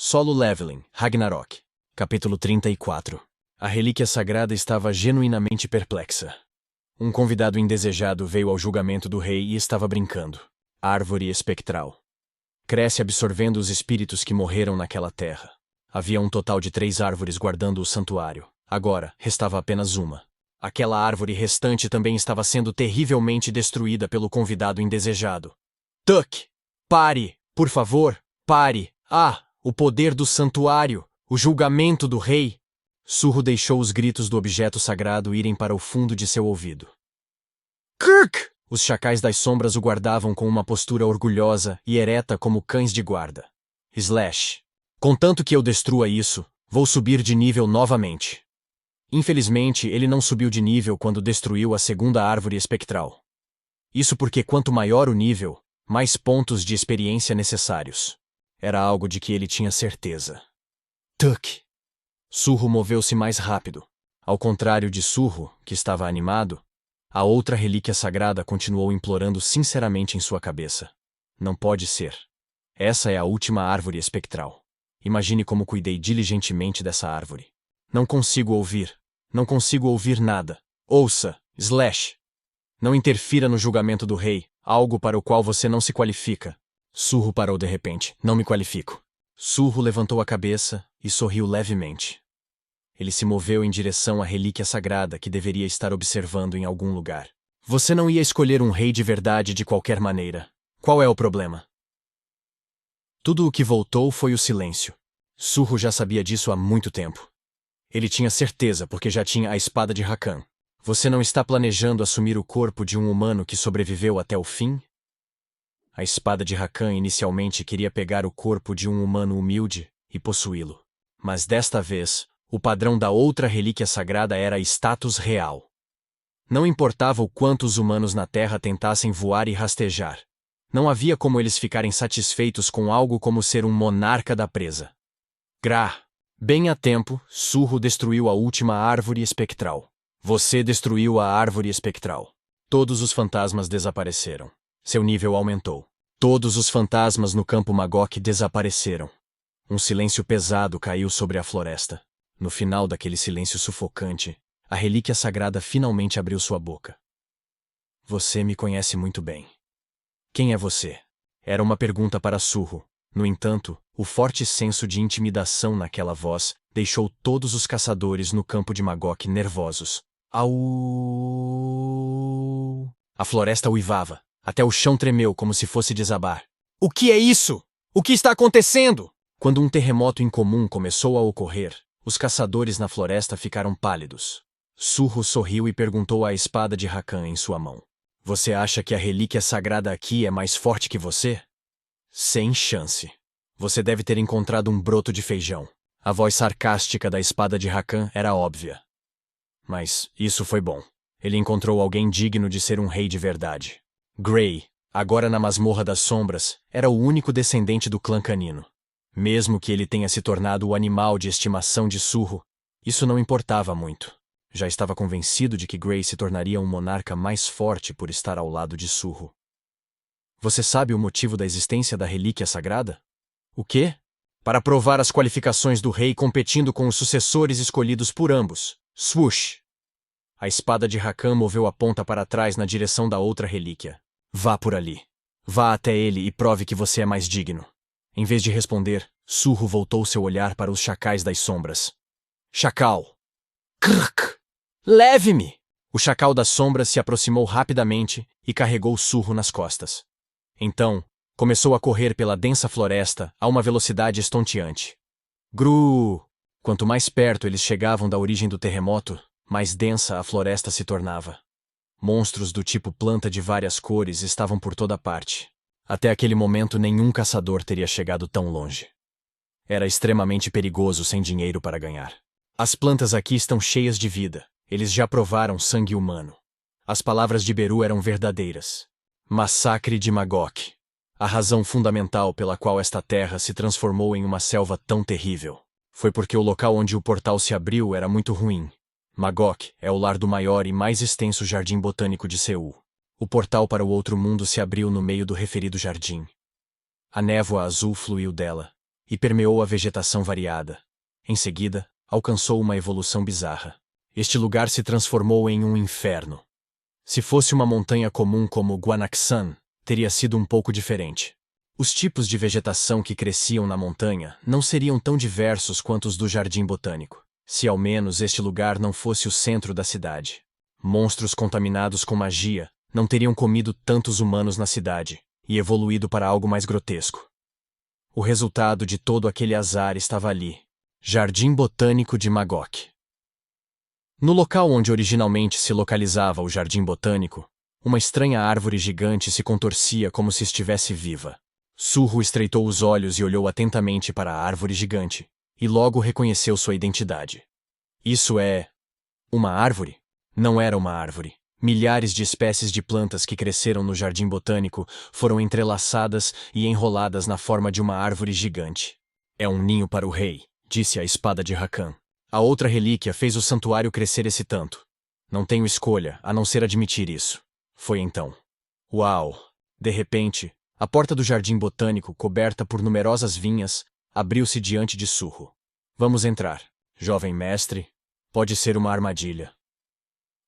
Solo Leveling, Ragnarok. Capítulo 34. A relíquia sagrada estava genuinamente perplexa. Um convidado indesejado veio ao julgamento do rei e estava brincando. Árvore espectral. Cresce absorvendo os espíritos que morreram naquela terra. Havia um total de 3 árvores guardando o santuário. Agora, restava apenas uma. Aquela árvore restante também estava sendo terrivelmente destruída pelo convidado indesejado. Tuck! Pare! Por favor, pare! Ah! O poder do santuário! O julgamento do rei! Surro deixou os gritos do objeto sagrado irem para o fundo de seu ouvido. Kirk! Os chacais das sombras o guardavam com uma postura orgulhosa e ereta como cães de guarda. Slash. Contanto que eu destrua isso, vou subir de nível novamente. Infelizmente, ele não subiu de nível quando destruiu a segunda árvore espectral. Isso porque quanto maior o nível, mais pontos de experiência necessários. Era algo de que ele tinha certeza. Tuck! Surro moveu-se mais rápido. Ao contrário de Surro, que estava animado, a outra relíquia sagrada continuou implorando sinceramente em sua cabeça. Não pode ser. Essa é a última árvore espectral. Imagine como cuidei diligentemente dessa árvore. Não consigo ouvir. Não consigo ouvir nada. Ouça, Slash. Não interfira no julgamento do rei, algo para o qual você não se qualifica. Surro parou de repente. Não me qualifico. Surro levantou a cabeça e sorriu levemente. Ele se moveu em direção à relíquia sagrada que deveria estar observando em algum lugar. Você não ia escolher um rei de verdade de qualquer maneira. Qual é o problema? Tudo o que voltou foi o silêncio. Surro já sabia disso há muito tempo. Ele tinha certeza porque já tinha a espada de Rakan. Você não está planejando assumir o corpo de um humano que sobreviveu até o fim? A espada de Rakan inicialmente queria pegar o corpo de um humano humilde e possuí-lo. Mas desta vez, o padrão da outra relíquia sagrada era status real. Não importava o quanto os humanos na Terra tentassem voar e rastejar. Não havia como eles ficarem satisfeitos com algo como ser um monarca da presa. Gra! Bem a tempo, Surro destruiu a última árvore espectral. Você destruiu a árvore espectral. Todos os fantasmas desapareceram. Seu nível aumentou. Todos os fantasmas no campo Magok desapareceram. Um silêncio pesado caiu sobre a floresta. No final daquele silêncio sufocante, a relíquia sagrada finalmente abriu sua boca. Você me conhece muito bem. Quem é você? Era uma pergunta para Surro. No entanto, o forte senso de intimidação naquela voz deixou todos os caçadores no campo de Magok nervosos. Au! A floresta uivava. Até o chão tremeu como se fosse desabar. O que é isso? O que está acontecendo? Quando um terremoto incomum começou a ocorrer, os caçadores na floresta ficaram pálidos. Surro sorriu e perguntou à espada de Rakan em sua mão. Você acha que a relíquia sagrada aqui é mais forte que você? Sem chance. Você deve ter encontrado um broto de feijão. A voz sarcástica da espada de Rakan era óbvia. Mas isso foi bom. Ele encontrou alguém digno de ser um rei de verdade. Gray, agora na masmorra das sombras, era o único descendente do clã canino. Mesmo que ele tenha se tornado o animal de estimação de Surro, isso não importava muito. Já estava convencido de que Gray se tornaria um monarca mais forte por estar ao lado de Surro. Você sabe o motivo da existência da relíquia sagrada? O quê? Para provar as qualificações do rei competindo com os sucessores escolhidos por ambos. Swoosh! A espada de Rakan moveu a ponta para trás na direção da outra relíquia. Vá por ali. Vá até ele e prove que você é mais digno. Em vez de responder, Surro voltou seu olhar para os chacais das sombras. Chacal! Krk! Leve-me! O chacal das sombras se aproximou rapidamente e carregou Surro nas costas. Então, começou a correr pela densa floresta a uma velocidade estonteante. Gru! Quanto mais perto eles chegavam da origem do terremoto, mais densa a floresta se tornava. Monstros do tipo planta de várias cores estavam por toda parte. Até aquele momento nenhum caçador teria chegado tão longe. Era extremamente perigoso sem dinheiro para ganhar. As plantas aqui estão cheias de vida. Eles já provaram sangue humano. As palavras de Beru eram verdadeiras. Massacre de Magok. A razão fundamental pela qual esta terra se transformou em uma selva tão terrível foi porque o local onde o portal se abriu era muito ruim. Magok é o lar do maior e mais extenso jardim botânico de Seul. O portal para o outro mundo se abriu no meio do referido jardim. A névoa azul fluiu dela, e permeou a vegetação variada. Em seguida, alcançou uma evolução bizarra. Este lugar se transformou em um inferno. Se fosse uma montanha comum como Guanaxan, teria sido um pouco diferente. Os tipos de vegetação que cresciam na montanha não seriam tão diversos quanto os do Jardim Botânico, se ao menos este lugar não fosse o centro da cidade. Monstros contaminados com magia não teriam comido tantos humanos na cidade e evoluído para algo mais grotesco. O resultado de todo aquele azar estava ali: Jardim Botânico de Magok. No local onde originalmente se localizava o Jardim Botânico, uma estranha árvore gigante se contorcia como se estivesse viva. Surro estreitou os olhos e olhou atentamente para a árvore gigante, e logo reconheceu sua identidade. Isso é... uma árvore? Não era uma árvore. Milhares de espécies de plantas que cresceram no Jardim Botânico foram entrelaçadas e enroladas na forma de uma árvore gigante. É um ninho para o rei, disse a espada de Rakan. A outra relíquia fez o santuário crescer esse tanto. Não tenho escolha, a não ser admitir isso. Foi então. Uau! De repente, a porta do Jardim Botânico, coberta por numerosas vinhas, abriu-se diante de Surro. Vamos entrar, jovem mestre. Pode ser uma armadilha.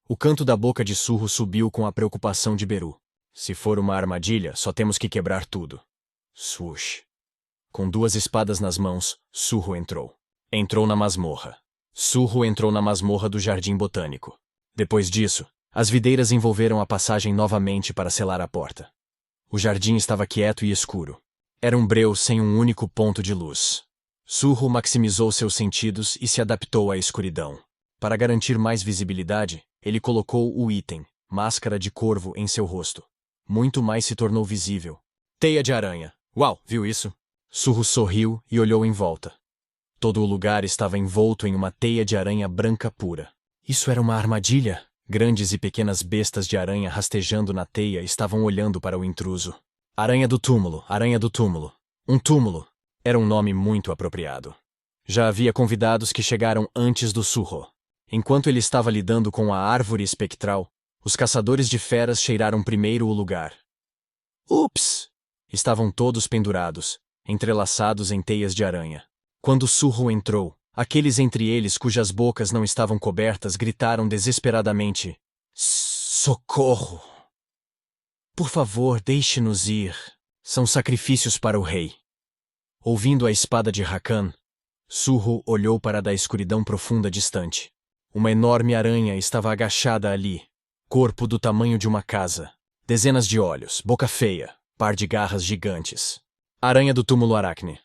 O canto da boca de Surro subiu com a preocupação de Beru. Se for uma armadilha, só temos que quebrar tudo. Swoosh. Com duas espadas nas mãos, Surro entrou. Entrou na masmorra. Surro entrou na masmorra do Jardim Botânico. Depois disso, as videiras envolveram a passagem novamente para selar a porta. O jardim estava quieto e escuro. Era um breu sem um único ponto de luz. Surro maximizou seus sentidos e se adaptou à escuridão. Para garantir mais visibilidade, ele colocou o item, máscara de corvo, em seu rosto. Muito mais se tornou visível. Teia de aranha. Uau, viu isso? Surro sorriu e olhou em volta. Todo o lugar estava envolto em uma teia de aranha branca pura. Isso era uma armadilha? Grandes e pequenas bestas de aranha rastejando na teia estavam olhando para o intruso. Aranha do túmulo, aranha do túmulo. Um túmulo. Era um nome muito apropriado. Já havia convidados que chegaram antes do Surro. Enquanto ele estava lidando com a árvore espectral, os caçadores de feras cheiraram primeiro o lugar. Ups! Estavam todos pendurados, entrelaçados em teias de aranha. Quando Surro entrou, aqueles entre eles cujas bocas não estavam cobertas gritaram desesperadamente: Socorro! Por favor, deixe-nos ir. São sacrifícios para o rei. Ouvindo a espada de Rakan, Surro olhou para da escuridão profunda distante. Uma enorme aranha estava agachada ali, corpo do tamanho de uma casa, dezenas de olhos, boca feia, par de garras gigantes. Aranha do túmulo Aracne.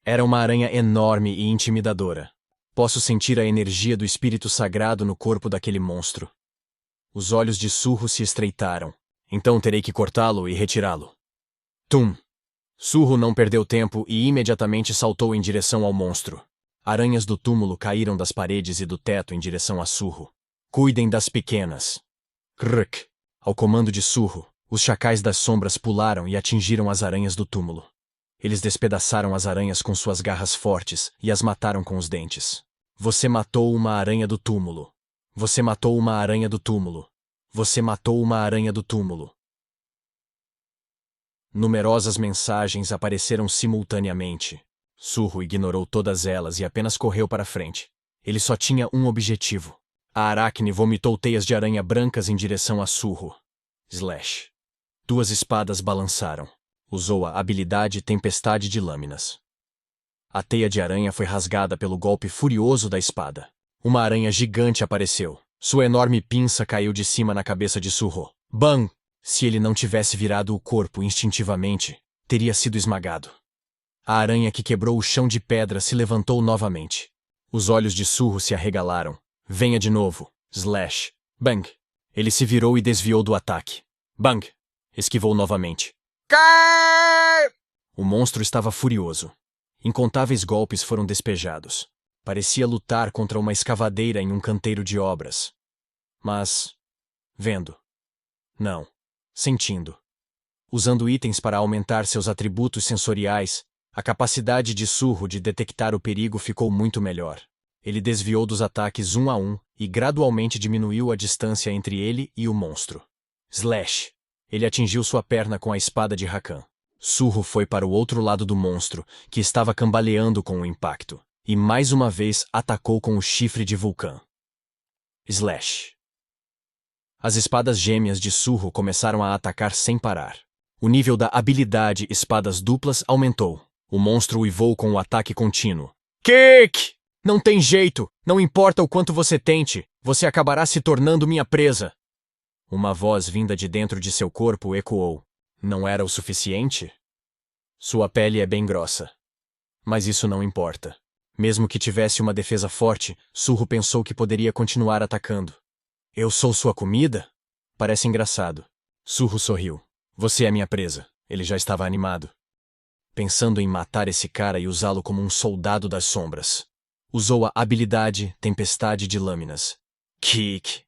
Era uma aranha enorme e intimidadora. Posso sentir a energia do espírito sagrado no corpo daquele monstro. Os olhos de Surro se estreitaram. Então terei que cortá-lo e retirá-lo. Tum! Surro não perdeu tempo e imediatamente saltou em direção ao monstro. Aranhas do túmulo caíram das paredes e do teto em direção a Surro. Cuidem das pequenas. Krk! Ao comando de Surro, os chacais das sombras pularam e atingiram as aranhas do túmulo. Eles despedaçaram as aranhas com suas garras fortes e as mataram com os dentes. Você matou uma aranha do túmulo. Você matou uma aranha do túmulo. Você matou uma aranha do túmulo. Numerosas mensagens apareceram simultaneamente. Surro ignorou todas elas e apenas correu para frente. Ele só tinha um objetivo. A Aracne vomitou teias de aranha brancas em direção a Surro. Slash. Duas espadas balançaram. Usou a habilidade Tempestade de Lâminas. A teia de aranha foi rasgada pelo golpe furioso da espada. Uma aranha gigante apareceu. Sua enorme pinça caiu de cima na cabeça de Surro. Bang! Se ele não tivesse virado o corpo instintivamente, teria sido esmagado. A aranha que quebrou o chão de pedra se levantou novamente. Os olhos de Surro se arregalaram. Venha de novo. Slash. Bang! Ele se virou e desviou do ataque. Bang! Esquivou novamente. O monstro estava furioso. Incontáveis golpes foram despejados. Parecia lutar contra uma escavadeira em um canteiro de obras. Mas... vendo. Não. Sentindo. Usando itens para aumentar seus atributos sensoriais, a capacidade de Surro de detectar o perigo ficou muito melhor. Ele desviou dos ataques um a um e gradualmente diminuiu a distância entre ele e o monstro. Slash. Ele atingiu sua perna com a espada de Rakan. Surro foi para o outro lado do monstro, que estava cambaleando com o impacto, e mais uma vez atacou com o chifre de vulcão. Slash. As espadas gêmeas de Surro começaram a atacar sem parar. O nível da habilidade espadas duplas aumentou. O monstro uivou com o ataque contínuo. Kick! Não tem jeito! Não importa o quanto você tente, você acabará se tornando minha presa. Uma voz vinda de dentro de seu corpo ecoou. Não era o suficiente? Sua pele é bem grossa. Mas isso não importa. Mesmo que tivesse uma defesa forte, Surro pensou que poderia continuar atacando. Eu sou sua comida? Parece engraçado. Surro sorriu. Você é minha presa. Ele já estava animado. Pensando em matar esse cara e usá-lo como um soldado das sombras. Usou a habilidade Tempestade de Lâminas. Kick!